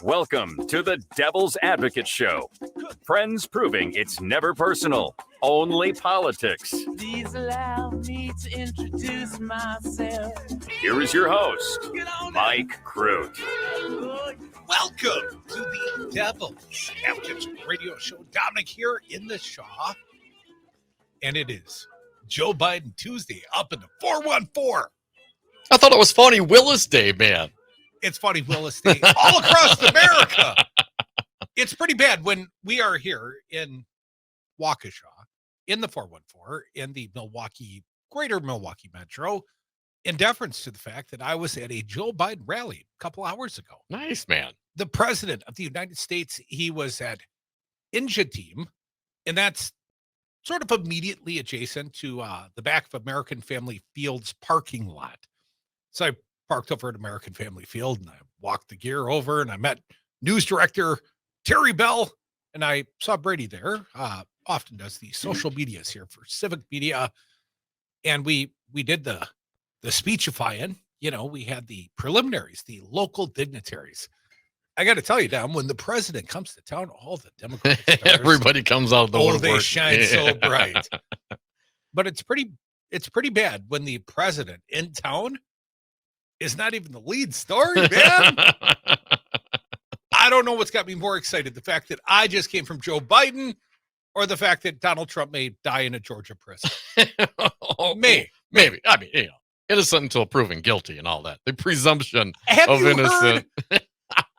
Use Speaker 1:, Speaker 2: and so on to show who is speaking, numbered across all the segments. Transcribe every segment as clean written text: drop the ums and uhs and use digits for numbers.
Speaker 1: Welcome to the Devil's Advocate Show. Friends proving it's never personal, only politics.
Speaker 2: Please allow me to introduce myself.
Speaker 1: Here is your host, Mike Crute.
Speaker 3: Welcome to the Devil's Advocate Radio Show. Dominic here in the Shaw. And it is Joe Biden Tuesday up in the 414.
Speaker 4: I thought it was Funny Willis Day, man.
Speaker 3: It's Funny Willis Day all across America. It's pretty bad when we are here in Waukesha, in the 414, in the greater Milwaukee Metro, in deference to the fact that I was at a Joe Biden rally a couple hours ago.
Speaker 4: Nice, man.
Speaker 3: The president of the United States, he was at Injateam, and that's sort of immediately adjacent to the back of American Family Field's parking lot. So I parked over at American Family Field, and I walked the gear over, and I met news director Terry Bell, and I saw Brady there. Often does the social medias here for Civic Media, and we did the speechifying. You know, we had the preliminaries, the local dignitaries. I got to tell you, Dom, when the president comes to town, all the Democrats,
Speaker 4: everybody comes out of the woodwork.
Speaker 3: They shine so bright. But it's pretty bad when the president in town is not even the lead story, man. I don't know what's got me more excited, the fact that I just came from Joe Biden or the fact that Donald Trump may die in a Georgia prison. Maybe.
Speaker 4: I mean, you know, innocent until proven guilty and all that. The presumption
Speaker 3: Have
Speaker 4: of
Speaker 3: you
Speaker 4: innocent.
Speaker 3: Heard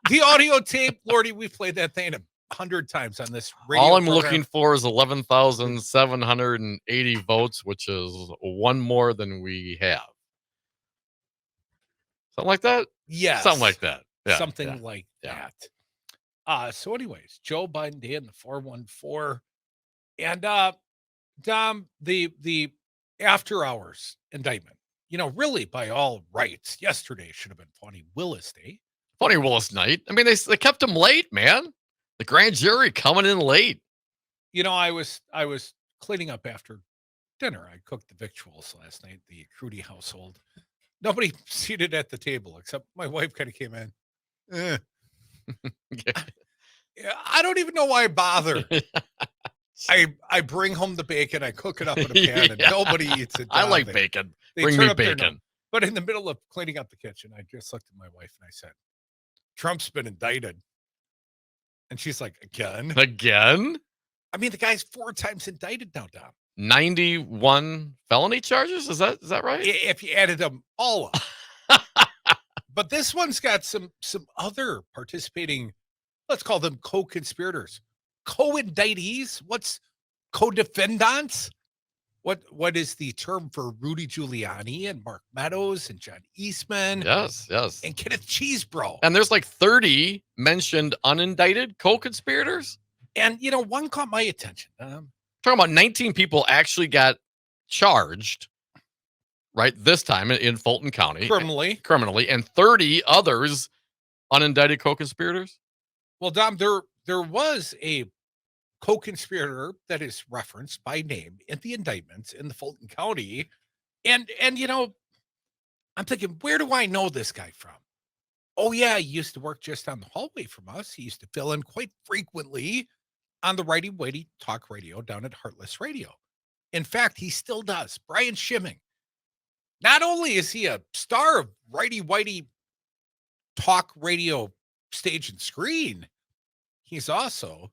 Speaker 3: the audio tape? Lordy, we've played that thing 100 times on this radio
Speaker 4: All I'm
Speaker 3: program.
Speaker 4: looking for is 11,780 votes, which is one more than we have. Something like that?
Speaker 3: Yes.
Speaker 4: Something like that. Yeah,
Speaker 3: Something like that. So anyways, Joe Biden Day in the 414. And Dom, the after hours indictment, you know, really by all rights, yesterday should have been Funny Willis Day.
Speaker 4: Funny Willis night. I mean, they kept him late, man. The grand jury coming in late.
Speaker 3: You know, I was cleaning up after dinner. I cooked the victuals last night, the Crudy household. Nobody seated at the table except my wife kind of came in. I don't even know why I bother. I bring home the bacon, I cook it up in a pan, and nobody eats it.
Speaker 4: I like bacon.
Speaker 3: They
Speaker 4: Bring
Speaker 3: turn
Speaker 4: me
Speaker 3: up their
Speaker 4: bacon.
Speaker 3: nose. But in the middle of cleaning up the kitchen, I just looked at my wife and I said, Trump's been indicted. And she's like, again?
Speaker 4: Again?
Speaker 3: I mean, the guy's 4 times indicted now, Dom.
Speaker 4: 91 felony charges? Is that right?
Speaker 3: If you added them all up. But this one's got some other participating, let's call them co-conspirators, co-indictees. What's co-defendants? What is the term for Rudy Giuliani and Mark Meadows and John Eastman?
Speaker 4: Yes.
Speaker 3: And Kenneth Chesebro.
Speaker 4: And there's like 30 mentioned unindicted co-conspirators.
Speaker 3: And, you know, one caught my attention.
Speaker 4: Talking about 19 people actually got charged, right, this time in Fulton County. Criminally, and 30 others unindicted co-conspirators. Well,
Speaker 3: Dom, there was a co-conspirator that is referenced by name in the indictments in the Fulton County. And you know, I'm thinking, where do I know this guy from? Oh, yeah, he used to work just on the hallway from us. He used to fill in quite frequently on the Righty Whitey talk radio down at Heartless Radio. In fact, he still does. Brian Schimming. Not only is he a star of Righty Whitey talk radio stage and screen, he's also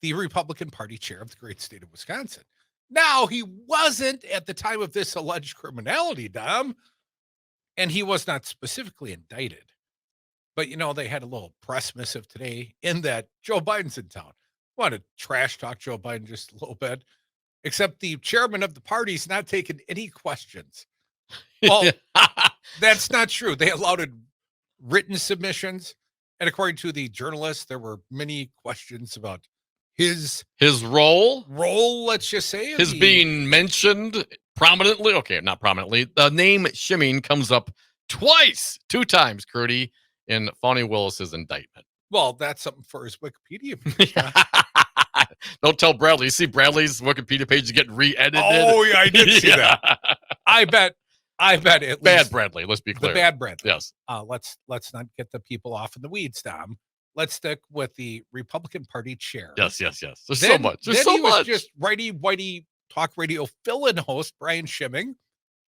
Speaker 3: the Republican Party chair of the great state of Wisconsin. Now, he wasn't at the time of this alleged criminality, Dom, and he was not specifically indicted. But, you know, they had a little press missive today in that Joe Biden's in town. Want to trash talk Joe Biden just a little bit, except the chairman of the party's not taking any questions. Well, that's not true. They allowed written submissions. And according to the journalist, there were many questions about his
Speaker 4: role,
Speaker 3: let's just say.
Speaker 4: His being mentioned prominently. Okay, not prominently. The name Schimming comes up 2 times, Crudy, in Funny Willis's indictment.
Speaker 3: Well, that's something for his Wikipedia page.
Speaker 4: Don't tell Bradley. You see Bradley's Wikipedia page is getting re-edited.
Speaker 3: Oh, yeah, I did see that. I bet I bet at
Speaker 4: Bad
Speaker 3: least
Speaker 4: Bradley. Let's be clear.
Speaker 3: the bad Bradley.
Speaker 4: Yes.
Speaker 3: Let's not get the people off in the weeds, Dom. Let's stick with the Republican Party chair.
Speaker 4: Yes. There's so much. There's so much.
Speaker 3: Was just righty-whitey talk radio fill-in host Brian Schimming.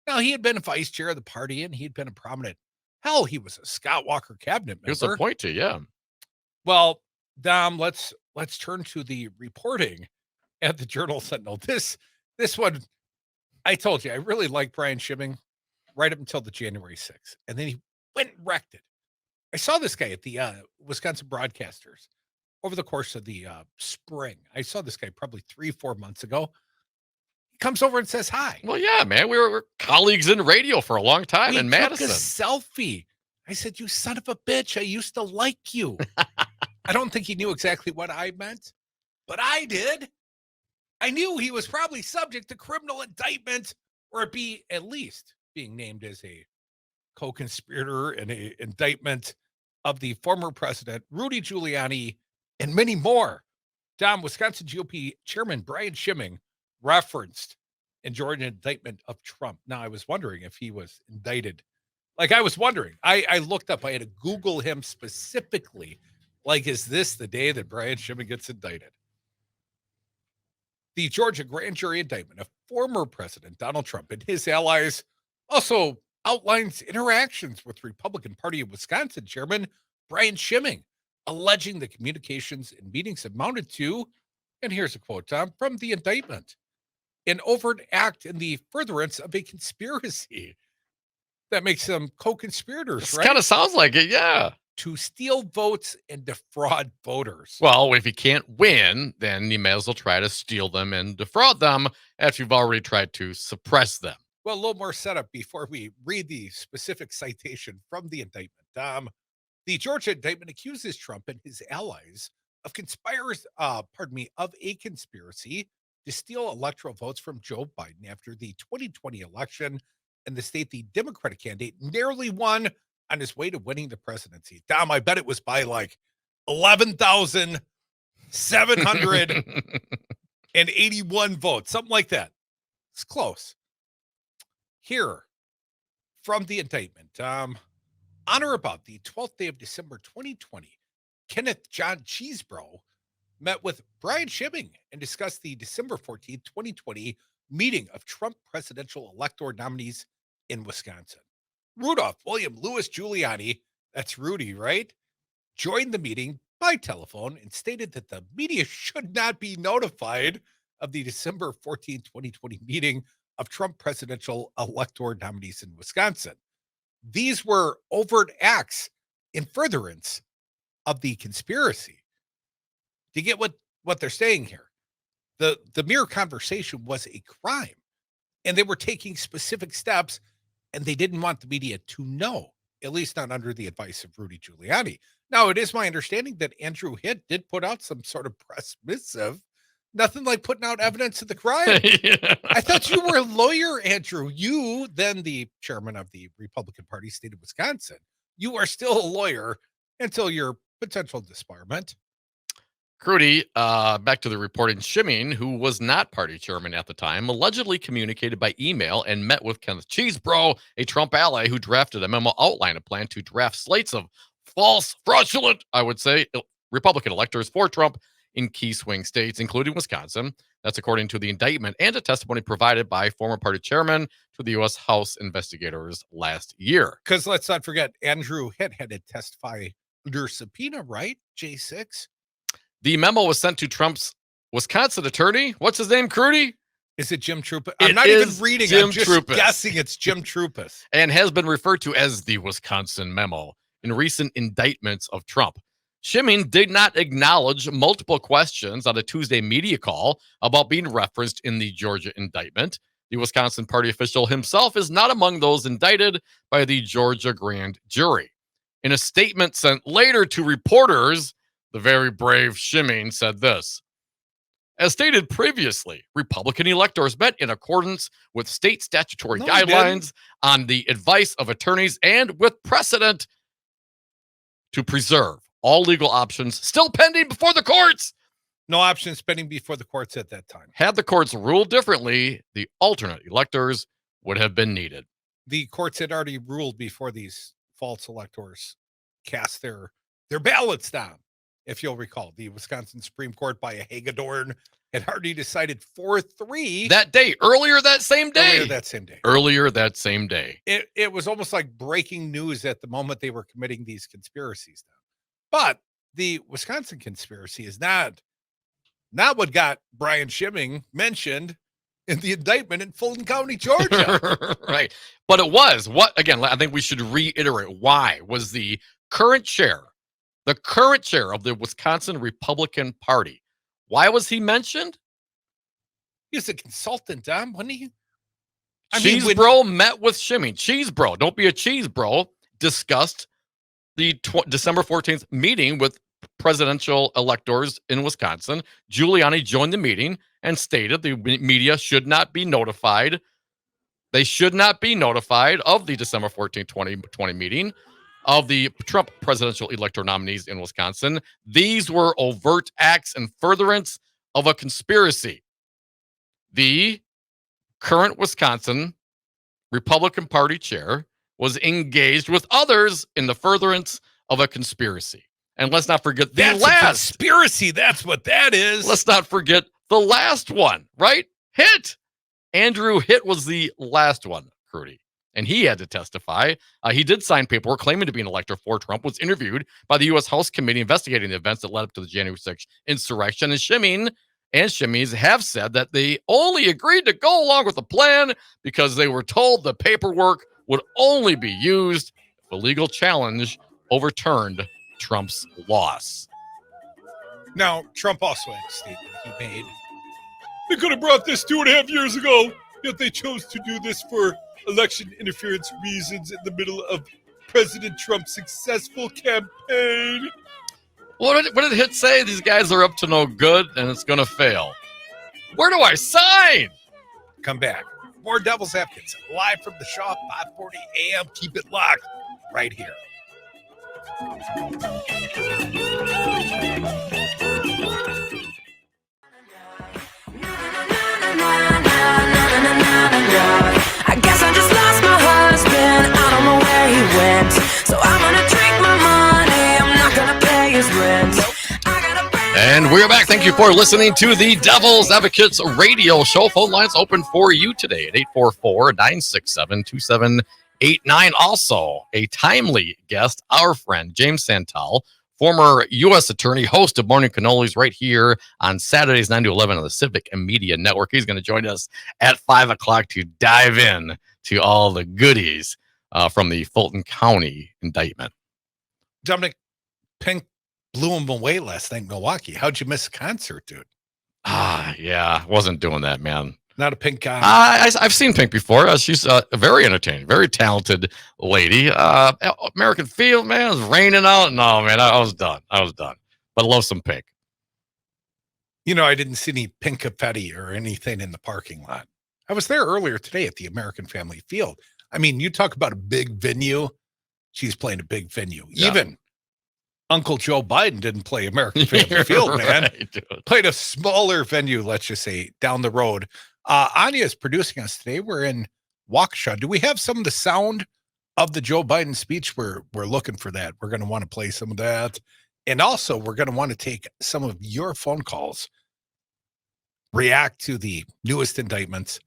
Speaker 3: Now, he had been vice chair of the party, and he'd been a prominent. Hell, he was a Scott Walker cabinet member.
Speaker 4: Here's the point to yeah.
Speaker 3: Well, Dom, let's turn to the reporting at the Journal-Sentinel. This one, I told you, I really like Brian Schimming right up until the January 6th. And then he went and wrecked it. I saw this guy at the Wisconsin Broadcasters over the course of the spring. I saw this guy probably 3-4 months ago. He comes over and says hi.
Speaker 4: Well, yeah, man. We were colleagues in radio for a long time in Madison.
Speaker 3: Took a selfie. I said, "You son of a bitch. I used to like you." I don't think he knew exactly what I meant, but I did. I knew he was probably subject to criminal indictment, or be at least being named as a co-conspirator in an indictment of the former president, Rudy Giuliani, and many more. Dom, Wisconsin GOP Chairman Brian Schimming referenced in Georgia indictment of Trump. Now, I was wondering if he was indicted. Like, I was wondering. I looked up. I had to Google him specifically. Like, is this the day that Brian Schimming gets indicted? The Georgia grand jury indictment of former President Donald Trump and his allies also outlines interactions with Republican Party of Wisconsin Chairman Brian Schimming, alleging the communications and meetings amounted to, and here's a quote, Tom, from the indictment, an overt act in the furtherance of a conspiracy. That makes them co-conspirators, right?
Speaker 4: Kind of sounds like it, yeah.
Speaker 3: To steal votes and defraud voters.
Speaker 4: Well, if you can't win, then you may as well try to steal them and defraud them after you've already tried to suppress them.
Speaker 3: Well, a little more setup before we read the specific citation from the indictment. The Georgia indictment accuses Trump and his allies of of a conspiracy to steal electoral votes from Joe Biden after the 2020 election, and the state the Democratic candidate narrowly won on his way to winning the presidency. Dom, I bet it was by like 11,781 votes, something like that. It's close. Here from the indictment, on or about the 12th day of December 2020, Kenneth John Cheesebro met with Brian Schimming and discussed the December 14th, 2020 meeting of Trump presidential elector nominees in Wisconsin. Rudolph William Louis Giuliani, that's Rudy, right, joined the meeting by telephone and stated that the media should not be notified of the December 14th, 2020 meeting of Trump presidential elector nominees in Wisconsin. These were overt acts in furtherance of the conspiracy. Do you get what they're saying here? The mere conversation was a crime, and they were taking specific steps, and they didn't want the media to know, at least not under the advice of Rudy Giuliani. Now, it is my understanding that Andrew Hitt did put out some sort of press missive. Nothing like putting out evidence of the crime.
Speaker 4: Yeah.
Speaker 3: I thought you were a lawyer, Andrew. You, then the chairman of the Republican Party, state of Wisconsin. You are still a lawyer until your potential disbarment.
Speaker 4: Crudy, back to the reporting, Schimming, who was not party chairman at the time, allegedly communicated by email and met with Kenneth Cheesebro, a Trump ally who drafted a memo outlining a plan to draft slates of false, fraudulent, I would say, Republican electors for Trump in key swing states, including Wisconsin. That's according to the indictment and a testimony provided by former party chairman to the U.S. House investigators last year.
Speaker 3: Because let's not forget, Andrew Hitt had to testify under subpoena, right? J6.
Speaker 4: The memo was sent to Trump's Wisconsin attorney. What's his name, Crudy?
Speaker 3: Is it Jim Trupis? I'm not even reading.
Speaker 4: Jim
Speaker 3: I'm just
Speaker 4: Trupis.
Speaker 3: guessing it's Jim Trupis.
Speaker 4: And has been referred to as the Wisconsin memo in recent indictments of Trump. Schimming did not acknowledge multiple questions on a Tuesday media call about being referenced in the Georgia indictment. The Wisconsin party official himself is not among those indicted by the Georgia grand jury. In a statement sent later to reporters, the very brave Schimming said this: as stated previously, Republican electors met in accordance with state statutory guidelines on the advice of attorneys and with precedent to preserve all legal options still pending before the courts.
Speaker 3: No options pending before the courts at that time.
Speaker 4: Had the courts ruled differently, the alternate electors would have been needed.
Speaker 3: the courts had already ruled before these false electors cast their ballots down. If you'll recall, the Wisconsin Supreme Court by a Hagedorn had already decided 4-3
Speaker 4: that day, earlier that same day.
Speaker 3: Earlier that same day. It was almost like breaking news at the moment they were committing these conspiracies. But the Wisconsin conspiracy is not what got Brian Schimming mentioned in the indictment in Fulton County, Georgia.
Speaker 4: Right. But it was what, again, I think we should reiterate why was the current chair of the Wisconsin Republican Party. Why was he mentioned?
Speaker 3: He was a consultant, Dom, wasn't he?
Speaker 4: Cheesebro met with Schimming. Cheesebro, don't be a cheesebro, discussed the December 14th meeting with presidential electors in Wisconsin. Giuliani joined the meeting and stated the media should not be notified. They should not be notified of the December 14th, 2020 meeting of the Trump presidential elector nominees in Wisconsin. These were overt acts in furtherance of a conspiracy. The current Wisconsin Republican Party chair was engaged with others in the furtherance of a conspiracy. And let's not forget the last
Speaker 3: conspiracy. That's what that is.
Speaker 4: Let's not forget the last one, right? Hitt. Andrew Hitt was the last one, Crudy. And he had to testify. He did sign paperwork claiming to be an elector for Trump, was interviewed by the U.S. House Committee investigating the events that led up to the January 6th insurrection. And Schimming and Shimmies have said that they only agreed to go along with the plan because they were told the paperwork would only be used if a legal challenge overturned Trump's loss.
Speaker 3: Now, Trump also had a statement he made. They could have brought this 2.5 years ago, yet they chose to do this for election interference reasons in the middle of President Trump's successful campaign.
Speaker 4: What did Hitt say? These guys are up to no good and it's going to fail. Where do I sign?
Speaker 3: Come back. More Devil's Advocates live from the Shaw, 5:40 a.m. Keep it locked right here.
Speaker 2: I guess I just lost my husband. I don't know where he went. So I'm gonna drink my money. I'm not gonna pay his rent.
Speaker 4: And we're back. Thank you for listening to the Devil's Advocates radio show. Phone lines open for you today at 844-967-2789. Also, a timely guest, our friend James Santel, former U.S. attorney, host of Morning Cannolis right here on Saturdays 9 to 11 on the Civic and Media Network. He's going to join us at 5 o'clock to dive in to all the goodies from the Fulton County indictment.
Speaker 3: Dominic, Pink blew him away last night in Milwaukee. How'd you miss a concert, dude?
Speaker 4: Yeah, wasn't doing that, man.
Speaker 3: Not a Pink guy.
Speaker 4: I've seen Pink before. She's very entertaining, very talented lady. American Field, man, it was raining out. No, man, I was done. But I love some Pink.
Speaker 3: You know, I didn't see any pink confetti or anything in the parking lot. I was there earlier today at the American Family Field. I mean, you talk about a big venue. She's playing a big venue. Yeah. Even Uncle Joe Biden didn't play American Family Field, man. Right, played a smaller venue, let's just say, down the road. Anya is producing us today. We're in Waukesha. Do we have some of the sound of the Joe Biden speech? We're looking for that. We're going to want to play some of that. And also, we're going to want to take some of your phone calls, react to the newest indictments.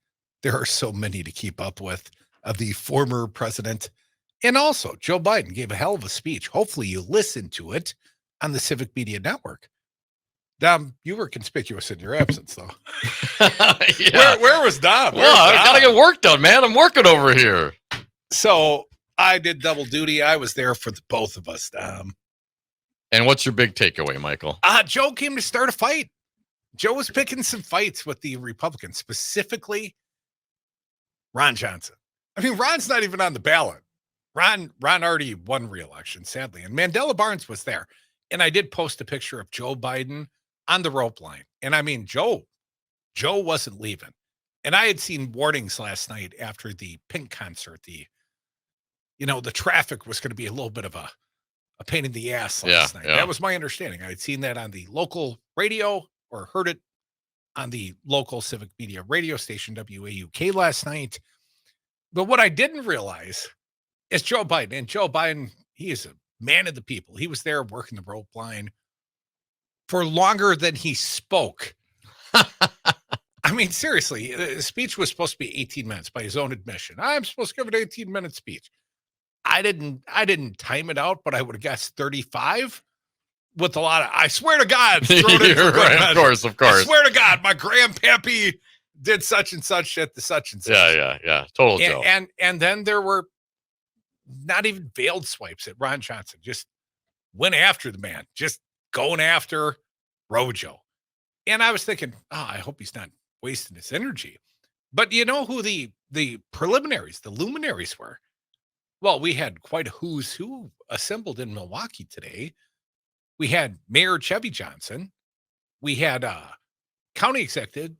Speaker 3: There are so many to keep up with of the former president. And also, Joe Biden gave a hell of a speech. Hopefully you listened to it on the Civic Media Network. Dom, you were conspicuous in your absence, though.
Speaker 4: Yeah.
Speaker 3: Where was Dom?
Speaker 4: I got to get work done, man. I'm working over here.
Speaker 3: So I did double duty. I was there for the both of us, Dom.
Speaker 4: And what's your big takeaway, Michael?
Speaker 3: Joe came to start a fight. Joe was picking some fights with the Republicans, specifically Ron Johnson. I mean, Ron's not even on the ballot. Ron already won re-election, sadly. And Mandela Barnes was there. And I did post a picture of Joe Biden on the rope line. And I mean, Joe wasn't leaving. And I had seen warnings last night after the Pink concert. The traffic was going to be a little bit of a pain in the ass last night. Yeah. That was my understanding. I had seen that on the local radio or heard it on the local Civic Media radio station, WAUK, last night. But what I didn't realize is Joe Biden. And Joe Biden, he is a man of the people. He was there working the rope line for longer than he spoke. I mean, seriously, the speech was supposed to be 18 minutes by his own admission. I'm supposed to give an 18-minute speech. I didn't time it out, but I would have guessed 35 with a lot of, I swear to God.
Speaker 4: Right, of course.
Speaker 3: I swear to God, my grandpappy did such and such at the such and such.
Speaker 4: Yeah. Total Joe.
Speaker 3: And then there were not even veiled swipes at Ron Johnson. Just went after the man, just going after Rojo. And I was thinking, I hope he's not wasting his energy. But you know who the preliminaries, the luminaries were? Well, we had quite a who's who assembled in Milwaukee today. We had Mayor Chevy Johnson. We had County Executive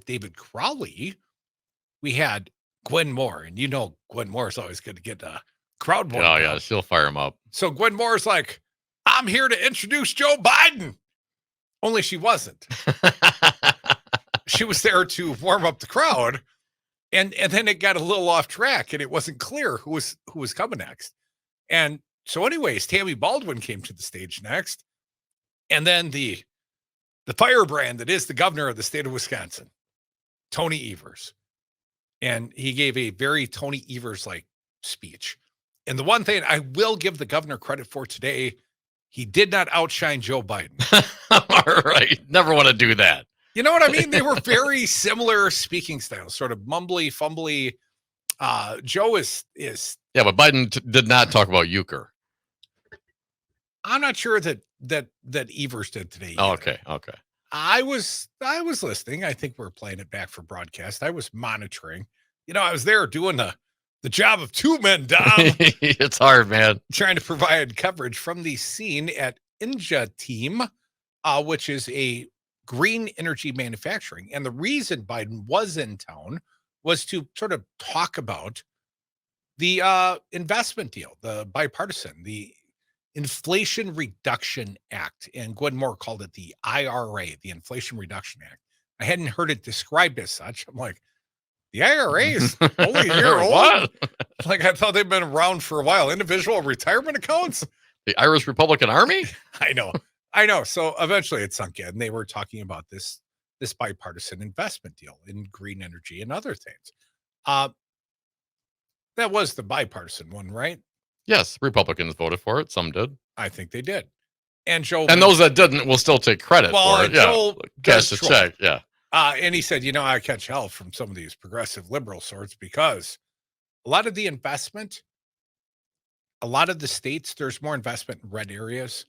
Speaker 3: David Crowley. We had Gwen Moore, and you know Gwen Moore is always good to get a crowd more.
Speaker 4: Oh yeah, she'll fire him up.
Speaker 3: So Gwen Moore's like, I'm here to introduce Joe Biden. Only she wasn't. She was there to warm up the crowd. And then it got a little off track and it wasn't clear who was coming next. And so anyways, Tammy Baldwin came to the stage next. And then the firebrand that is the governor of the state of Wisconsin, Tony Evers. And he gave a very Tony Evers-like speech. And the one thing I will give the governor credit for today, he did not outshine Joe Biden.
Speaker 4: All right. Never want to do that.
Speaker 3: You know what I mean? They were very similar speaking styles, sort of mumbly, fumbly. Joe is.
Speaker 4: Yeah, but Biden did not talk about euchre.
Speaker 3: I'm not sure that Evers did today.
Speaker 4: Oh, okay.
Speaker 3: I was listening. I think we're playing it back for broadcast. I was monitoring. You know, I was there doing the job of two men, Dom.
Speaker 4: It's hard, man.
Speaker 3: Trying to provide coverage from the scene at Inja Team, which is a green energy manufacturing. And the reason Biden was in town was to sort of talk about the investment deal, the bipartisan, the Inflation Reduction Act. And Gwen Moore called it the IRA, the Inflation Reduction Act. I hadn't heard it described as such. I'm like, the IRA is only a year old?
Speaker 4: What?
Speaker 3: Like, I thought they'd been around for a while. Individual retirement accounts?
Speaker 4: The Irish Republican Army?
Speaker 3: I know. So eventually it sunk in. They were talking about this bipartisan investment deal in green energy and other things. That was the bipartisan one, right?
Speaker 4: Yes, Republicans voted for it. Some did.
Speaker 3: I think they did. And Joe,
Speaker 4: and those that didn't will still take credit for it.
Speaker 3: Joel
Speaker 4: cash the check. Yeah.
Speaker 3: And he said, I catch hell from some of these progressive liberal sorts because a lot of the investment, a lot of the states, there's more investment in red areas,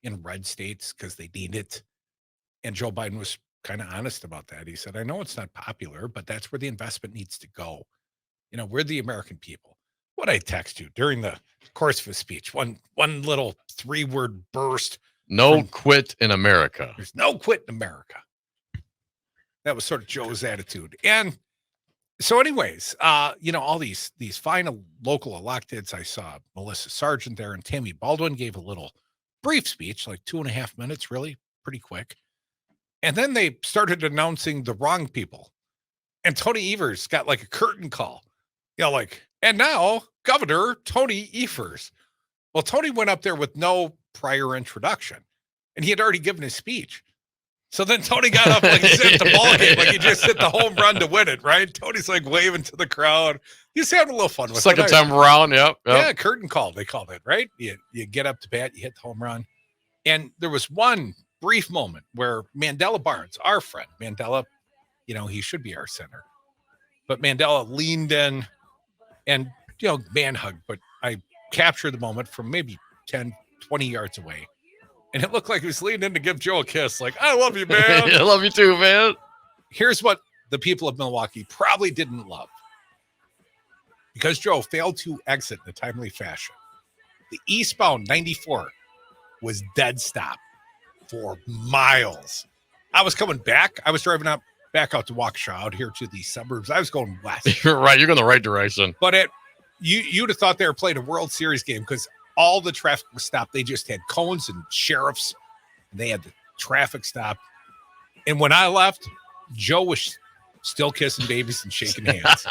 Speaker 3: in red states, because they need it. And Joe Biden was kind of honest about that. He said, I know it's not popular, but that's where the investment needs to go. We're the American people. What I text you during the course of his speech, one little 3-word burst.
Speaker 4: No quit in America.
Speaker 3: There's no quit in America. That was sort of Joe's attitude. And so anyways, all these fine local electeds, I saw Melissa Sargent there and Tammy Baldwin gave a little brief speech, like 2.5 minutes, really pretty quick. And then they started announcing the wrong people. And Tony Evers got like a curtain call, and now Governor Tony Evers. Well, Tony went up there with no prior introduction and he had already given his speech. So then Tony got up like he's at the ball game, like he just hit the home run to win it, right? Tony's like waving to the crowd. He's having a little fun with it.
Speaker 4: Second time around, yep.
Speaker 3: Yeah, curtain call, they called it, right? You get up to bat, you hit the home run. And there was one brief moment where Mandela Barnes, our friend, Mandela, he should be our center. But Mandela leaned in and, man hug. But I captured the moment from maybe 10, 20 yards away. And it looked like he was leaning in to give Joe a kiss. Like, I love you, man.
Speaker 4: I love you too, man.
Speaker 3: Here's what the people of Milwaukee probably didn't love. Because Joe failed to exit in a timely fashion, the eastbound 94 was dead stop for miles. I was coming back. I was driving back out to Waukesha, out here to the suburbs. I was going west.
Speaker 4: You're right. You're going the right direction.
Speaker 3: But you'd have thought they were playing a World Series game because all the traffic was stopped. They just had cones and sheriffs, and they had the traffic stop. And when I left, Joe was still kissing babies and shaking hands.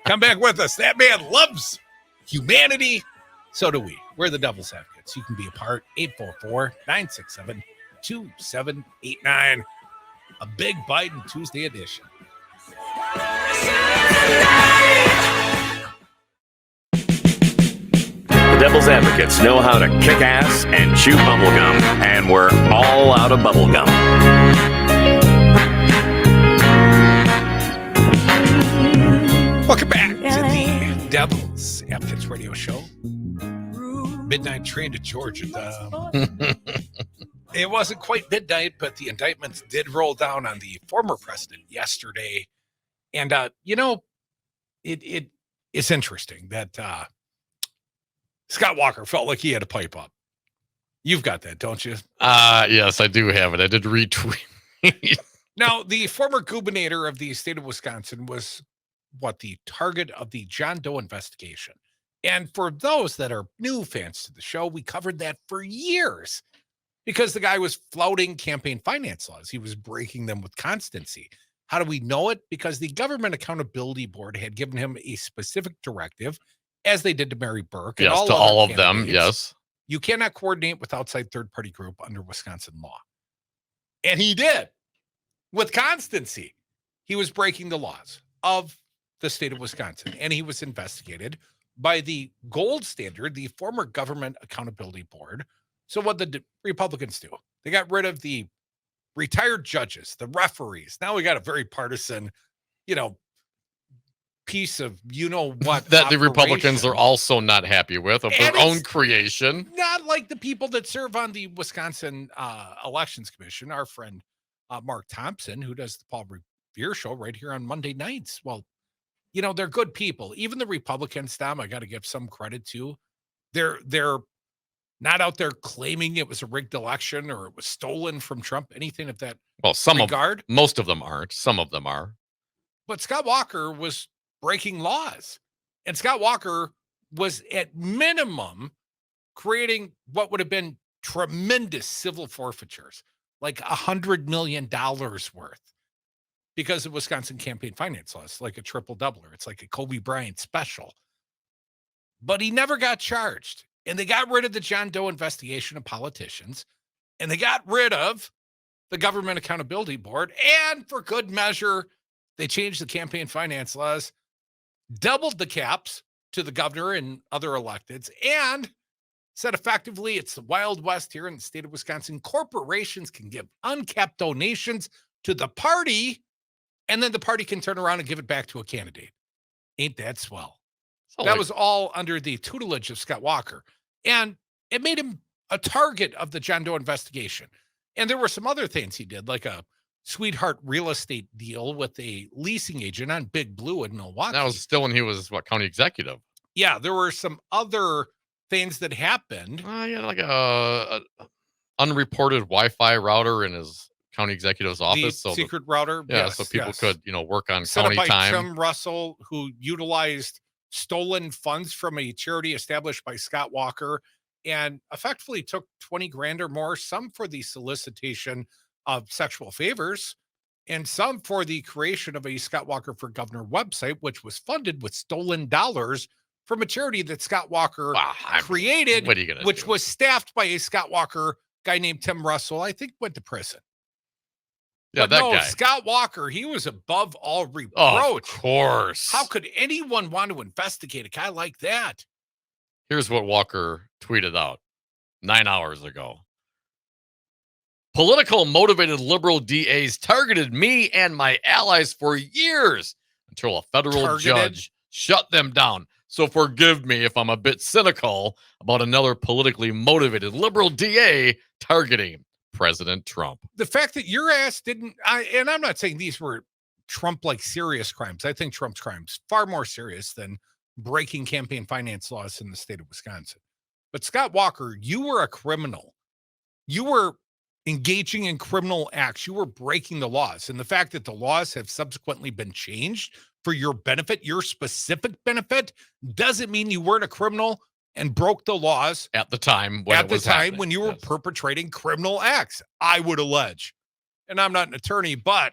Speaker 3: Come back with us. That man loves humanity. So do we. We're the Devil's Advocates. You can be a part. 844-967-2789. A big Biden Tuesday edition.
Speaker 1: The Devil's Advocates know how to kick ass and chew bubblegum, and we're all out of bubblegum.
Speaker 3: Welcome back to the Devil's Advocates radio show. Midnight train to Georgia. It wasn't quite midnight, but the indictments did roll down on the former president yesterday. And, it's interesting that Scott Walker felt like he had to pipe up. You've got that, don't you?
Speaker 4: Yes, I do have it. I did retweet.
Speaker 3: Now, the former gubernator of the state of Wisconsin was the target of the John Doe investigation. And for those that are new fans to the show, we covered that for years because the guy was flouting campaign finance laws. He was breaking them with constancy. How do we know it? Because the Government Accountability Board had given him a specific directive, as they did to Mary Burke. And
Speaker 4: yes, to all of them, yes.
Speaker 3: You cannot coordinate with outside third-party group under Wisconsin law. And he did. With constancy. He was breaking the laws of the state of Wisconsin, and he was investigated by the gold standard, the former Government Accountability Board. So what the Republicans do, they got rid of the retired judges, the referees. Now we got a very partisan, piece of what
Speaker 4: that the Republicans are also not happy with of their own creation.
Speaker 3: Not like the people that serve on the Wisconsin Elections Commission. Our friend Mark Thompson, who does the Paul Revere show right here on Monday nights. Well, they're good people. Even the Republicans, Tom, I got to give some credit to. They're not out there claiming it was a rigged election or it was stolen from Trump, anything of that regard.
Speaker 4: Most of them aren't. Some of them are.
Speaker 3: But Scott Walker was breaking laws. And Scott Walker was at minimum creating what would have been tremendous civil forfeitures, like $100 million worth. Because of Wisconsin campaign finance laws, like a triple doubler. It's like a Kobe Bryant special. But he never got charged. And they got rid of the John Doe investigation of politicians. And they got rid of the Government Accountability Board. And for good measure, they changed the campaign finance laws, doubled the caps to the governor and other electeds, and said effectively it's the Wild West here in the state of Wisconsin. Corporations can give uncapped donations to the party, and then the party can turn around and give it back to a candidate. Ain't that swell? That was all under the tutelage of Scott Walker. And it made him a target of the John Doe investigation. And there were some other things he did, like a sweetheart real estate deal with a leasing agent on Big Blue in Milwaukee.
Speaker 4: That was still when he was, county executive?
Speaker 3: Yeah, there were some other things that happened.
Speaker 4: Like a unreported Wi-Fi router in his county executive's office.
Speaker 3: The secret router.
Speaker 4: Yeah,
Speaker 3: yes,
Speaker 4: so people could, work on
Speaker 3: set
Speaker 4: county
Speaker 3: up by
Speaker 4: time.
Speaker 3: Tim Russell, who utilized stolen funds from a charity established by Scott Walker and effectively took 20 grand or more, some for the solicitation of sexual favors and some for the creation of a Scott Walker for Governor website, which was funded with stolen dollars from a charity that Scott Walker created, which was staffed by a Scott Walker guy named Tim Russell, I think went to prison.
Speaker 4: Yeah, that guy.
Speaker 3: Scott Walker, he was above all reproach.
Speaker 4: Oh, of course.
Speaker 3: How could anyone want to investigate a guy like that?
Speaker 4: Here's what Walker tweeted out 9 hours ago. Political motivated liberal DAs targeted me and my allies for years until a federal judge shut them down. So forgive me if I'm a bit cynical about another politically motivated liberal DA targeting President Trump.
Speaker 3: The fact that your ass didn't, and I'm not saying these were Trump-like serious crimes. I think Trump's crimes far more serious than breaking campaign finance laws in the state of Wisconsin. But Scott Walker, you were a criminal. You were engaging in criminal acts. You were breaking the laws. And the fact that the laws have subsequently been changed for your benefit, your specific benefit, doesn't mean you weren't a criminal and broke the laws
Speaker 4: at the time when
Speaker 3: you were perpetrating criminal acts, I would allege. And I'm not an attorney, but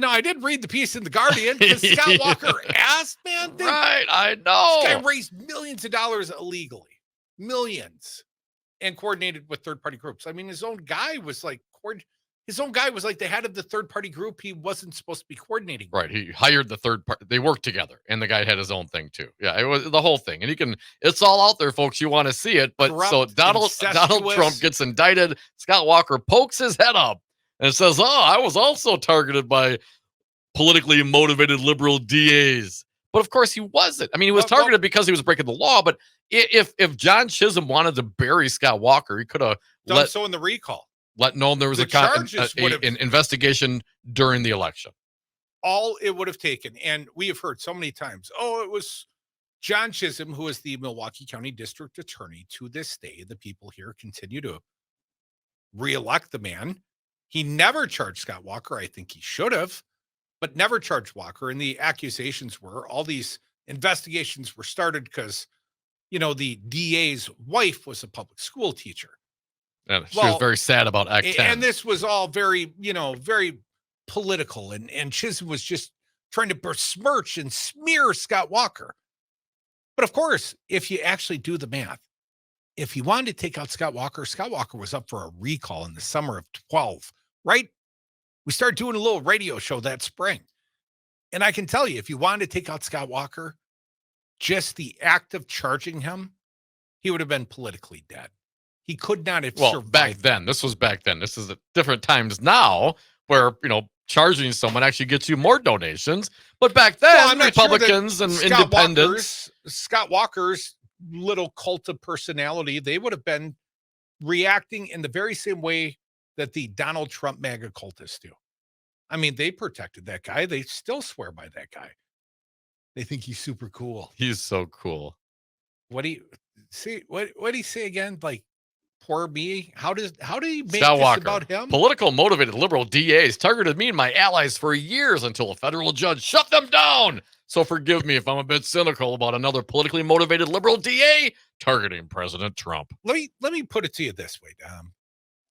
Speaker 3: I did read the piece in The Guardian because Scott Walker asked, man.
Speaker 4: Right, I know.
Speaker 3: This guy raised millions of dollars illegally. Millions. And coordinated with third-party groups. I mean, his own guy was like the head of the third-party group he wasn't supposed to be coordinating.
Speaker 4: Right. He hired the third party. They worked together, and the guy had his own thing too. Yeah, it was the whole thing. And it's all out there, folks. You want to see it. But
Speaker 3: Corrupt,
Speaker 4: so Donald Trump gets indicted. Scott Walker pokes his head up and says, I was also targeted by politically motivated liberal DAs. But of course he wasn't. I mean, he was targeted because he was breaking the law. But if John Chisholm wanted to bury Scott Walker, he could have
Speaker 3: done so in the recall.
Speaker 4: Let known there was an investigation during the election.
Speaker 3: All it would have taken, and we have heard so many times, it was John Chisholm, who is the Milwaukee County District Attorney. To this day, the people here continue to reelect the man. He never charged Scott Walker. I think he should have, but never charged Walker. And the accusations were all these investigations were started because, the DA's wife was a public school teacher.
Speaker 4: And she was very sad about Act 10.
Speaker 3: And this was all very, very political. And Chisholm was just trying to besmirch and smear Scott Walker. But of course, if you actually do the math, if you wanted to take out Scott Walker was up for a recall in the summer of 12, right? We started doing a little radio show that spring. And I can tell you, if you wanted to take out Scott Walker, just the act of charging him, he would have been politically dead. He could not have survived.
Speaker 4: Back then. This was back then. This is at different times now where, charging someone actually gets you more donations. But back then, Republicans and independents.
Speaker 3: Scott Walker's little cult of personality, they would have been reacting in the very same way that the Donald Trump MAGA cultists do. I mean, they protected that guy. They still swear by that guy. They think he's super cool.
Speaker 4: He's so cool.
Speaker 3: What do you say again? Like, poor me. How do you make
Speaker 4: Scott
Speaker 3: this
Speaker 4: Walker,
Speaker 3: about him?
Speaker 4: Political motivated liberal DAs targeted me and my allies for years until a federal judge shut them down. So forgive me if I'm a bit cynical about another politically motivated liberal DA targeting President Trump.
Speaker 3: Let me put it to you this way, Dom.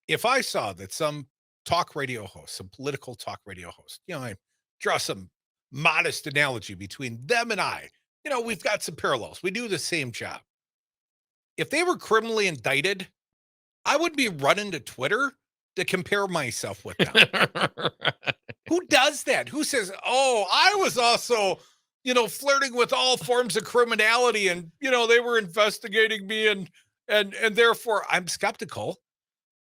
Speaker 3: If I saw that some talk radio host, some political talk radio host, I draw some modest analogy between them and I. We've got some parallels. We do the same job. If they were criminally indicted, I would be running to Twitter to compare myself with them. Who does that? Who says, I was also, flirting with all forms of criminality and, they were investigating me and therefore I'm skeptical.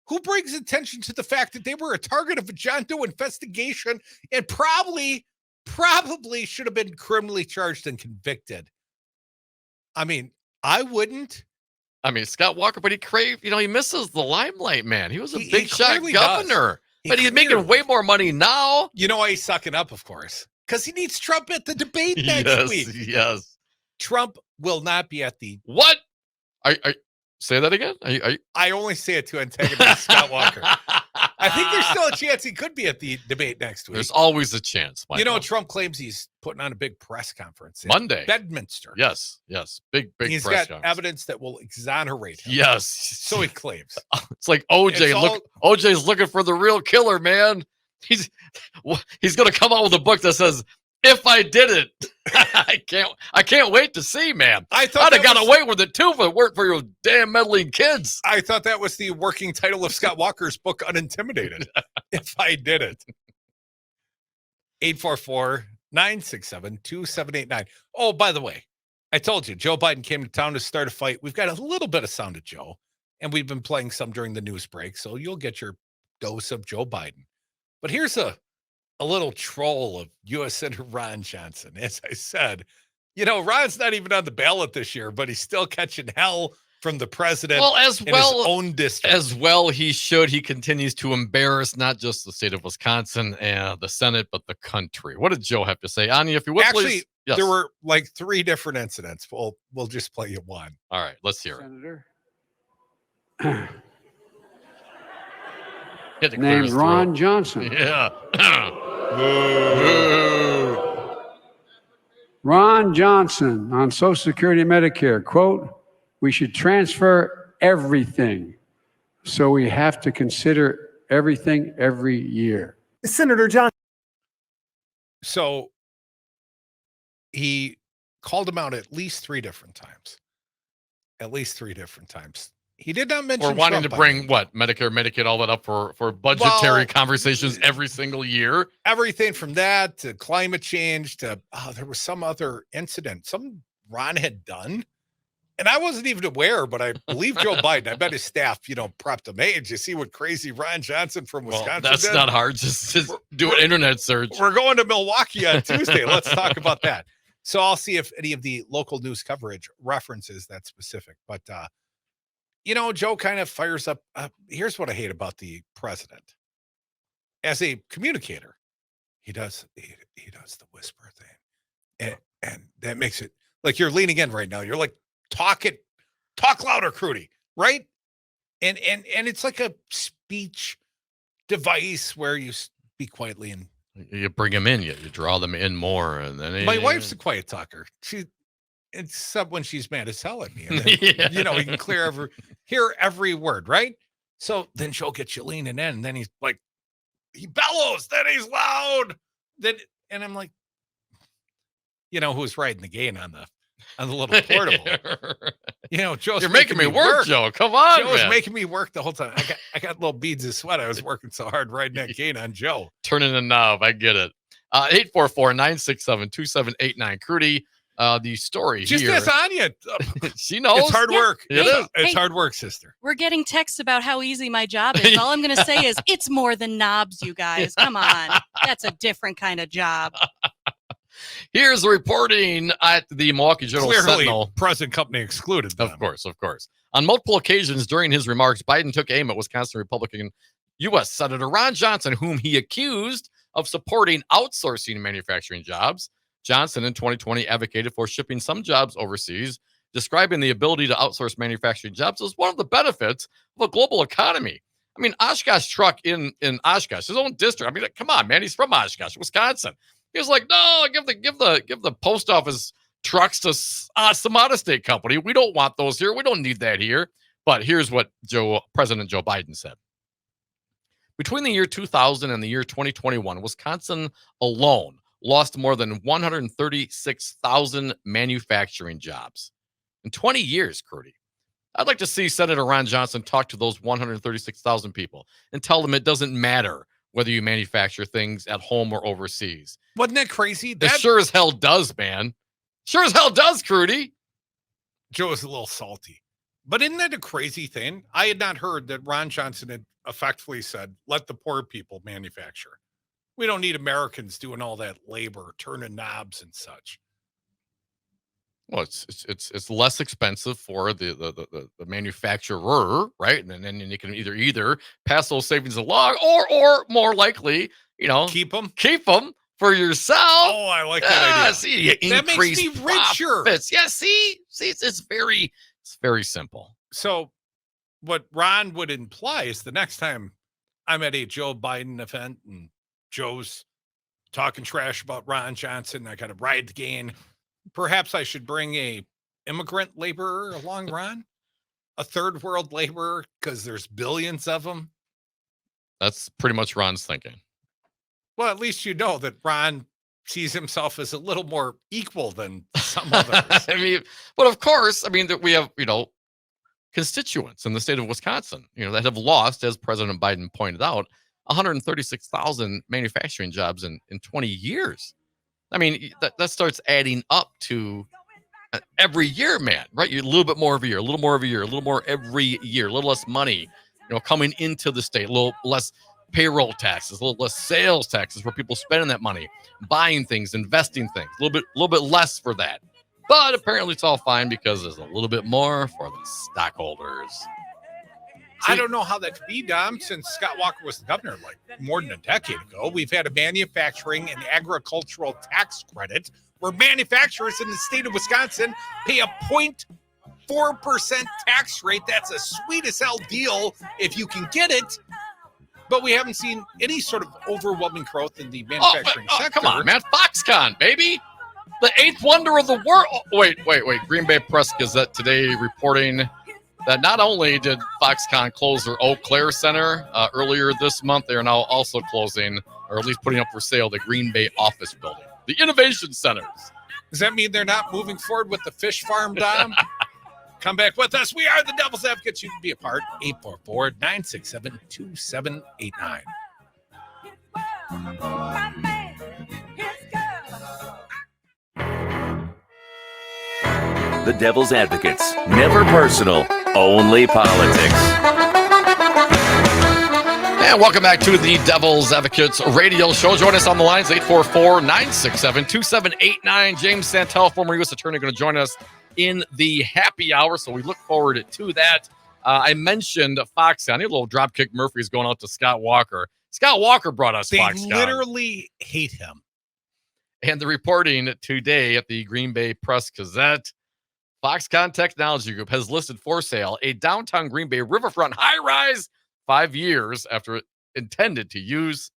Speaker 3: Who brings attention to the fact that they were a target of a John Doe investigation and probably should have been criminally charged and convicted? I mean, I wouldn't.
Speaker 4: I mean, Scott Walker, but he craved, he misses the limelight, man. He was a big shot governor, but he's making way more money now.
Speaker 3: You know why he's sucking up, of course, because he needs Trump at the debate next week.
Speaker 4: Yes.
Speaker 3: Trump will not be at the.
Speaker 4: What? Say that again?
Speaker 3: I only say it to antagonize Scott Walker. I think there's still a chance he could be at the debate next week.
Speaker 4: There's always a chance. Michael.
Speaker 3: Trump claims he's putting on a big press conference
Speaker 4: Monday,
Speaker 3: Bedminster.
Speaker 4: Yes. Big
Speaker 3: he's
Speaker 4: press
Speaker 3: got evidence that will exonerate him.
Speaker 4: Yes.
Speaker 3: So he claims.
Speaker 4: It's like OJ. OJ's looking for the real killer, man. He's going to come out with a book that says, "If I did it," I can't wait to see, man. I'd have got away with it too if it weren't for your damn meddling kids.
Speaker 3: I thought that was the working title of Scott Walker's book, Unintimidated. If I did it. 844-967-2789. Oh, by the way, I told you, Joe Biden came to town to start a fight. We've got a little bit of sound of Joe, and we've been playing some during the news break, so you'll get your dose of Joe Biden. But here's a little troll of U.S. Senator Ron Johnson. As I said, Ron's not even on the ballot this year, but he's still catching hell from the president
Speaker 4: his
Speaker 3: own district.
Speaker 4: As well, he should. He continues to embarrass not just the state of Wisconsin and the Senate, but the country. What did Joe have to say? Anya, if you would, please. Yes.
Speaker 3: There were like 3 different incidents. We'll just play you one.
Speaker 4: All right, let's hear
Speaker 5: it. Named Ron Johnson.
Speaker 4: Yeah.
Speaker 5: Ron Johnson on Social Security and Medicare, quote, "We should transfer everything. So we have to consider everything every year."
Speaker 6: Senator Johnson.
Speaker 3: So he called him out at least 3 different times. At least 3 different times. He did not mention
Speaker 4: We're wanting
Speaker 3: Trump
Speaker 4: to bring what Medicare, Medicaid, all that up for budgetary conversations every single year.
Speaker 3: Everything from that to climate change to there was some other incident, some Ron had done, and I wasn't even aware. But I believe Joe Biden. I bet his staff, prepped him. Hey, did you see what crazy Ron Johnson from Wisconsin
Speaker 4: that's
Speaker 3: did?
Speaker 4: not hard. Just do an internet search.
Speaker 3: We're going to Milwaukee on Tuesday. Let's talk about that. So I'll see if any of the local news coverage references that specific. But Joe kind of fires up. Here's what I hate about the president. As a communicator, he does the whisper thing. And that makes it like you're leaning in right now. You're like, talk louder, Crudy, right? And it's like a speech device where you speak quietly and
Speaker 4: you bring them in, you draw them in more, and then
Speaker 3: my wife's a quiet talker. Except when she's mad as hell at me. And then, you can hear every word, right? So then Joe gets you leaning in, and then he's like, he bellows, then he's loud. And I'm like, who's riding the gain on the little portable? Joe's
Speaker 4: You're making me work, Joe. Come on,
Speaker 3: Joe was making me work the whole time. I got little beads of sweat. I was working so hard riding that gain on Joe.
Speaker 4: Turning the knob. I get it. 844-967-2789. Crudy, the story
Speaker 3: just
Speaker 4: here.
Speaker 3: Just as Anya.
Speaker 4: She knows.
Speaker 3: It's hard work.
Speaker 4: It is.
Speaker 3: It's hard work, sister.
Speaker 6: We're getting texts about how easy my job is. All I'm going to say is it's more than knobs, you guys. Come on. That's a different kind of job.
Speaker 4: Here's the reporting at the Milwaukee Journal-Sentinel.
Speaker 3: Present company excluded. Them.
Speaker 4: Of course. On multiple occasions during his remarks, Biden took aim at Wisconsin Republican U.S. Senator Ron Johnson, whom he accused of supporting outsourcing manufacturing jobs. Johnson in 2020 advocated for shipping some jobs overseas, describing the ability to outsource manufacturing jobs as one of the benefits of a global economy. I mean, Oshkosh Truck in Oshkosh, his own district. I mean, come on, man, he's from Oshkosh, Wisconsin. He was like, no, give the post office trucks to some out-of-state company. We don't want those here. We don't need that here. But here's what President Joe Biden said. Between the year 2000 and the year 2021, Wisconsin alone lost more than 136,000 manufacturing jobs. In 20 years, Crudy. I'd like to see Senator Ron Johnson talk to those 136,000 people and tell them it doesn't matter whether you manufacture things at home or overseas.
Speaker 3: Wasn't that crazy?
Speaker 4: That sure as hell does, man. Sure as hell does, Crudy.
Speaker 3: Joe is a little salty. But isn't that a crazy thing? I had not heard that Ron Johnson had effectively said, let the poor people manufacture. We don't need Americans doing all that labor, turning knobs and such.
Speaker 4: Well, it's less expensive for the manufacturer, right? And then you can either pass those savings along, or more likely,
Speaker 3: keep them
Speaker 4: for yourself.
Speaker 3: Oh, I like that idea.
Speaker 4: See,
Speaker 3: that makes me richer.
Speaker 4: Profits. Yeah, see, it's very simple.
Speaker 3: So, what Ron would imply is the next time I'm at a Joe Biden event and Joe's talking trash about Ron Johnson, I got to ride the gain. Perhaps I should bring a immigrant laborer along, Ron, a third world laborer, because there's billions of them.
Speaker 4: That's pretty much Ron's thinking.
Speaker 3: Well, at least you know that Ron sees himself as a little more equal than some others.
Speaker 4: But of course, that we have, constituents in the state of Wisconsin, that have lost, as President Biden pointed out, 136,000 manufacturing jobs in 20 years. That starts adding up to every year, man, right? You're a little bit more every year, a little more every year, a little more every year, a little less money, coming into the state, a little less payroll taxes, a little less sales taxes where people spending that money, buying things, investing things, a little bit less for that. But apparently it's all fine because there's a little bit more for the stockholders.
Speaker 3: I don't know how that could be, Dom, since Scott Walker was the governor like more than a decade ago. We've had a manufacturing and agricultural tax credit where manufacturers in the state of Wisconsin pay a 0.4% tax rate. That's a sweet as hell deal if you can get it. But we haven't seen any sort of overwhelming growth in the manufacturing sector.
Speaker 4: Come on, man. Foxconn, baby. The eighth wonder of the world. Oh, wait. Green Bay Press Gazette today reporting that not only did Foxconn close their Eau Claire Center earlier this month, they are now also closing, or at least putting up for sale, the Green Bay office building, the Innovation Centers.
Speaker 3: Does that mean they're not moving forward with the fish farm, Dom? Come back with us. We are the Devil's Advocates. You can be a part. 844-967-2789.
Speaker 1: The Devil's Advocates. Never personal, only politics.
Speaker 4: And welcome back to the Devil's Advocates radio show. Join us on the lines, 844-967-2789. James Santel, former U.S. attorney, going to join us in the happy hour, so we look forward to that. I mentioned Foxconn. A little Dropkick Murphy's going out to Scott Walker. Scott Walker brought us Foxconn.
Speaker 3: They literally hate him.
Speaker 4: And the reporting today at the Green Bay Press-Gazette, Foxconn Technology Group has listed for sale a downtown Green Bay riverfront high-rise 5 years after its intended use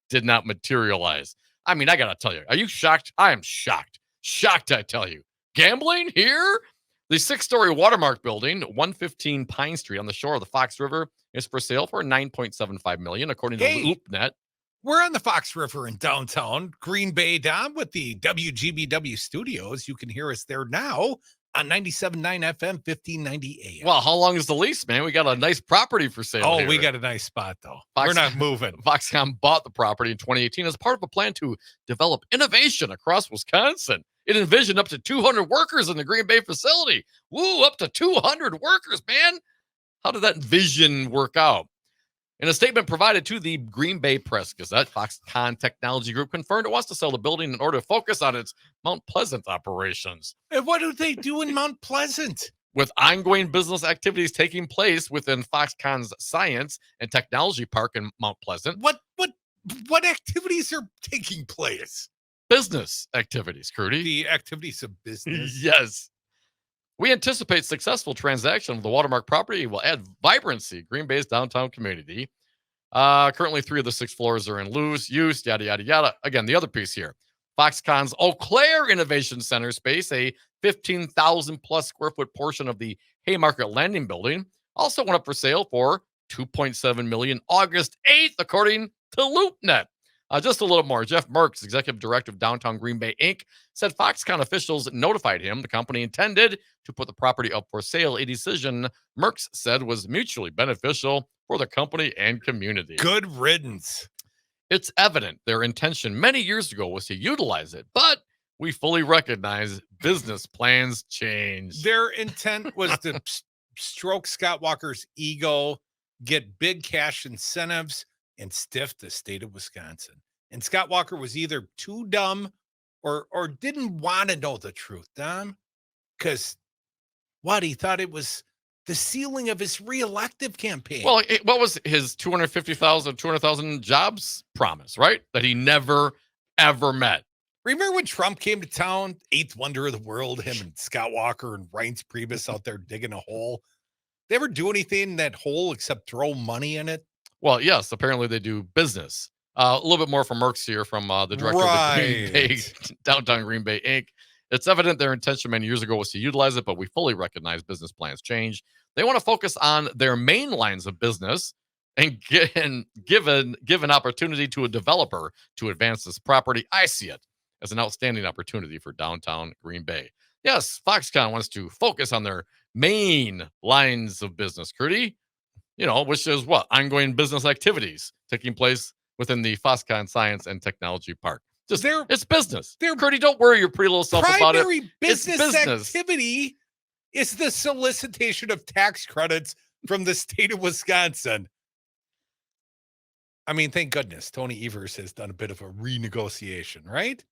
Speaker 4: did not materialize. I mean, I got to tell you, are you shocked? I am shocked. Shocked, I tell you. Gambling here? The 6-story Watermark building, 115 Pine Street on the shore of the Fox River, is for sale for $9.75 million, according to LoopNet.
Speaker 3: We're on the Fox River in downtown Green Bay, Dom, with the WGBW studios. You can hear us there now on 97.9 FM, 1590 AM.
Speaker 4: Well, how long is the lease, man? We got a nice property for sale.
Speaker 3: Oh,
Speaker 4: here.
Speaker 3: we got a nice spot, though. We're not moving.
Speaker 4: Foxconn bought the property in 2018 as part of a plan to develop innovation across Wisconsin. It envisioned up to 200 workers in the Green Bay facility. Woo, up to 200 workers, man. How did that vision work out? In a statement provided to the Green Bay Press-Gazette, Foxconn Technology Group confirmed it wants to sell the building in order to focus on its Mount Pleasant operations.
Speaker 3: And what do they do in Mount Pleasant?
Speaker 4: With ongoing business activities taking place within Foxconn's Science and Technology Park in Mount Pleasant.
Speaker 3: What activities are taking place?
Speaker 4: Business activities, Crudy.
Speaker 3: The activities of business.
Speaker 4: Yes. We anticipate successful transaction of the Watermark property will add vibrancy to Green Bay's downtown community. Currently, 3 of the 6 floors are in use, yada, yada, yada. Again, the other piece here. Foxconn's Eau Claire Innovation Center space, a 15,000 plus square foot portion of the Haymarket Landing building, also went up for sale for $2.7 million August 8th, according to LoopNet. Just a little more. Jeff Merckx, executive director of Downtown Green Bay, Inc., said Foxconn officials notified him the company intended to put the property up for sale, a decision Merckx said was mutually beneficial for the company and community.
Speaker 3: Good riddance.
Speaker 4: It's evident their intention many years ago was to utilize it, but we fully recognize business plans change.
Speaker 3: Their intent was to stroke Scott Walker's ego, get big cash incentives, and stiff the state of Wisconsin. And Scott Walker was either too dumb or didn't want to know the truth, Dom. Because he thought it was the ceiling of his reelective campaign.
Speaker 4: Well, what was his 200,000 jobs promise, right? That he never, ever met.
Speaker 3: Remember when Trump came to town, 8th wonder of the world, him and Scott Walker and Reince Priebus out there digging a hole? They ever do anything in that hole except throw money in it?
Speaker 4: Well, yes, apparently they do business. A little bit more from Merckx here, from the director of the Green Bay, Downtown Green Bay, Inc. It's evident their intention many years ago was to utilize it, but we fully recognize business plans change. They want to focus on their main lines of business and give an opportunity to a developer to advance this property. I see it as an outstanding opportunity for downtown Green Bay. Yes, Foxconn wants to focus on their main lines of business, Crudy. Which is what? Ongoing business activities taking place within the Foxconn Science and Technology Park. It's business. Crudy, don't worry your pretty little self about it.
Speaker 3: Primary business activity is the solicitation of tax credits from the state of Wisconsin. I mean, thank goodness Tony Evers has done a bit of a renegotiation, right?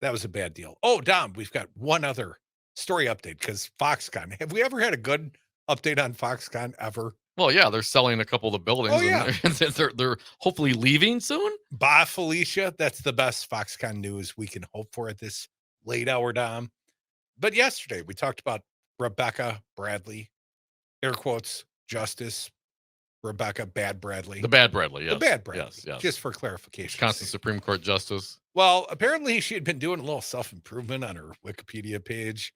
Speaker 3: That was a bad deal. Oh, Dom, we've got one other story update because Foxconn. Have we ever had a good update on Foxconn ever?
Speaker 4: Well, yeah, they're selling a couple of the buildings.
Speaker 3: Oh, yeah.
Speaker 4: And they're hopefully leaving soon.
Speaker 3: Bah, Felicia. That's the best Foxconn news we can hope for at this late hour, Dom. But yesterday we talked about Rebecca Bradley, air quotes, Justice Rebecca Bad Bradley.
Speaker 4: The Bad Bradley, yes.
Speaker 3: The Bad Bradley,
Speaker 4: yes.
Speaker 3: Just for clarification.
Speaker 4: Wisconsin Supreme Court Justice.
Speaker 3: Well, apparently she had been doing a little self-improvement on her Wikipedia page.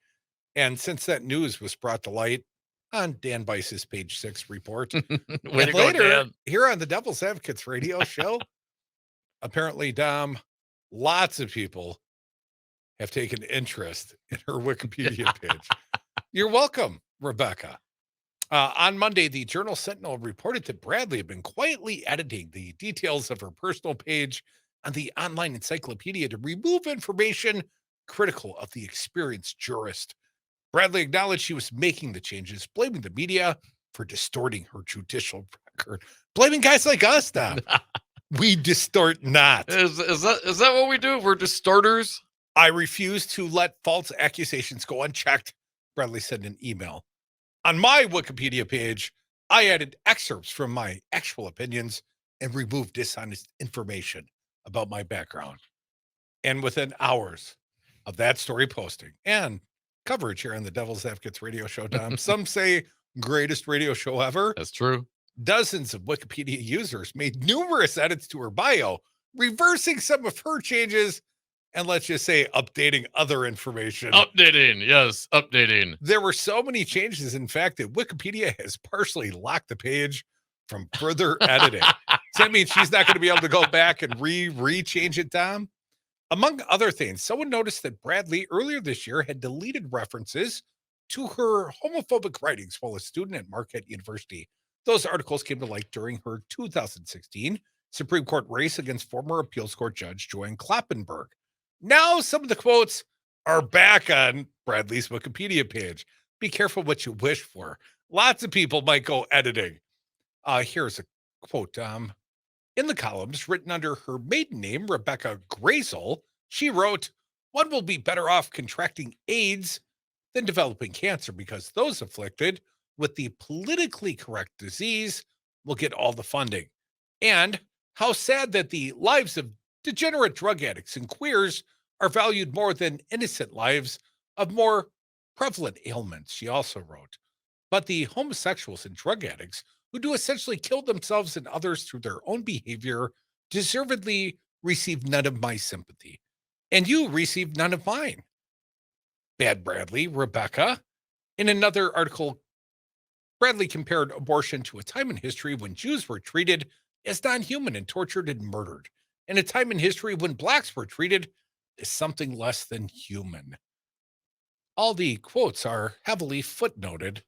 Speaker 3: And since that news was brought to light, on Dan Bice's Page 6 report.
Speaker 4: Way
Speaker 3: And
Speaker 4: to go,
Speaker 3: later,
Speaker 4: Dan.
Speaker 3: here on the Devil's Advocates radio show, apparently, Dom, lots of people have taken interest in her Wikipedia page. You're welcome, Rebecca. On Monday, the Journal Sentinel reported that Bradley had been quietly editing the details of her personal page on the online encyclopedia to remove information critical of the experienced jurist. Bradley acknowledged she was making the changes, blaming the media for distorting her judicial record. Blaming guys like us now. We distort not.
Speaker 4: Is that what we do? We're distorters?
Speaker 3: I refuse to let false accusations go unchecked, Bradley said in an email. On my Wikipedia page, I added excerpts from my actual opinions and removed dishonest information about my background. And within hours of that story posting and coverage here on the Devil's Advocates radio show, Tom, some say greatest radio show ever.
Speaker 4: That's true.
Speaker 3: Dozens of Wikipedia users made numerous edits to her bio, reversing some of her changes and, let's just say, updating other information.
Speaker 4: Updating. Yes, updating.
Speaker 3: There were so many changes, in fact, that Wikipedia has partially locked the page from further editing. Does that mean she's not going to be able to go back and re-change it, Tom? Among other things, someone noticed that Bradley earlier this year had deleted references to her homophobic writings while a student at Marquette University. Those articles came to light during her 2016 Supreme Court race against former appeals court judge Joanne Kloppenberg. Now some of the quotes are back on Bradley's Wikipedia page. Be careful what you wish for. Lots of people might go editing. Here's a quote. In the columns written under her maiden name, Rebecca Grazel, she wrote, "One will be better off contracting AIDS than developing cancer because those afflicted with the politically correct disease will get all the funding. And how sad that the lives of degenerate drug addicts and queers are valued more than innocent lives of more prevalent ailments," she also wrote. But the homosexuals and drug addicts who do essentially kill themselves and others through their own behavior deservedly receive none of my sympathy. And you receive none of mine. Bad Bradley, Rebecca. In another article, Bradley compared abortion to a time in history when Jews were treated as non-human and tortured and murdered, and a time in history when blacks were treated as something less than human. All the quotes are heavily footnoted.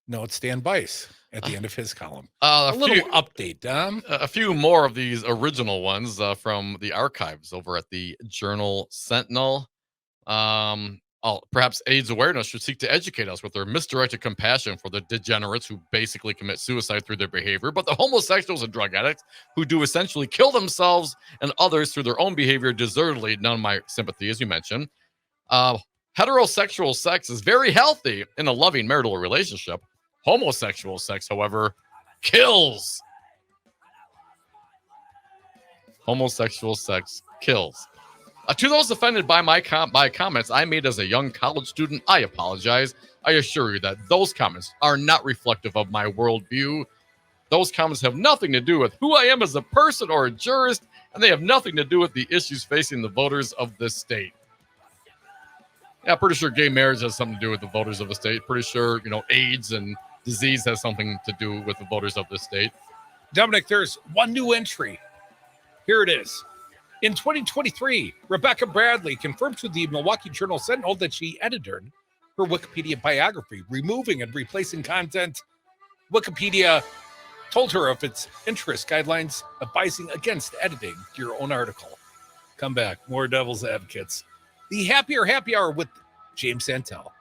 Speaker 3: Note Stan Bice at the end of his column. A little update, Dom.
Speaker 4: A few more of these original ones from the archives over at the Journal Sentinel. Perhaps AIDS awareness should seek to educate us with their misdirected compassion for the degenerates who basically commit suicide through their behavior, but the homosexuals and drug addicts who do essentially kill themselves and others through their own behavior deservedly. None of my sympathy, as you mentioned. Heterosexual sex is very healthy in a loving marital relationship. Homosexual sex, however, kills. Homosexual sex kills. To those offended by my comments I made as a young college student, I apologize. I assure you that those comments are not reflective of my worldview. Those comments have nothing to do with who I am as a person or a jurist, and they have nothing to do with the issues facing the voters of this state. Yeah, pretty sure gay marriage has something to do with the voters of the state. Pretty sure, AIDS and disease has something to do with the voters of this state.
Speaker 3: Dominic, there's one new entry. Here it is. In 2023, Rebecca Bradley confirmed to the Milwaukee Journal Sentinel that she edited her Wikipedia biography, removing and replacing content. Wikipedia told her of its interest guidelines advising against editing your own article. Come back. More Devil's Advocates. The Happier Happy Hour with James Santel.